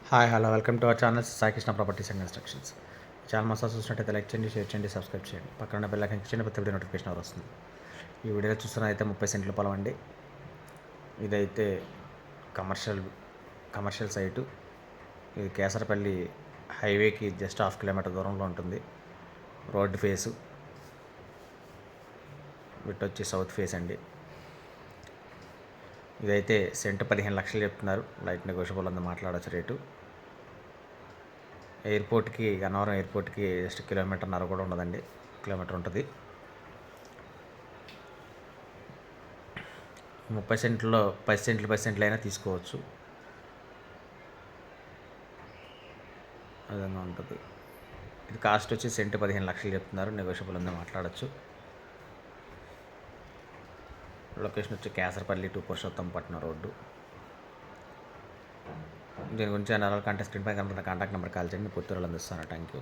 Hi hello welcome to our channel Saikrishna properties and constructions. Channel masala చూసినట్టయితే like చేయండి, share చేయండి, subscribe చేయండి. పక్కన బెల్ ఐకాన్ చిన్న ప్రతి వీడియో నోటిఫికేషన్ వస్తుంది. ఈ వీడియోలో చూస్తున్న అయితే 30 సెంట్ల పొలం అండి. ఇదైతే కమర్షియల్ సైటు. ఇది కేసరపల్లి హైవేకి జస్ట్ 1/2 కిలోమీటర్ దూరంలో ఉంటుంది. రోడ్ ఫేసు ఇటు వచ్చి సౌత్ ఫేస్ అండి. ఇదైతే సెంట్ 15 లక్షలు చెప్తున్నారు. లైట్ నెగోషియబుల్ అందు మాట్లాడచ్చు రేటు. ఎయిర్పోర్ట్కి గన్నవరం ఎయిర్పోర్ట్కి జస్ట్ 1.5 కిలోమీటర్ కూడా ఉండదండి, 1 కిలోమీటర్ ఉంటుంది. 30 సెంట్లో 10 సెంట్లు అయినా తీసుకోవచ్చు, విధంగా ఉంటుంది. ఇది కాస్ట్ వచ్చి సెంట్ 15 లక్షలు చెప్తున్నారు. నెగోషియబుల్ అందు మాట్లాడచ్చు. లొకేషన్ వచ్చి కేసరపల్లి టు పురుషోత్తంపట్నం రోడ్డు. దీని గురించి అనాలి కంటే స్క్రీన్ పై కనుక కాంటాక్ట్ నెంబర్ కాల్ చేయండి, పూర్తి వివరాలు అందిస్తాను. Thank you.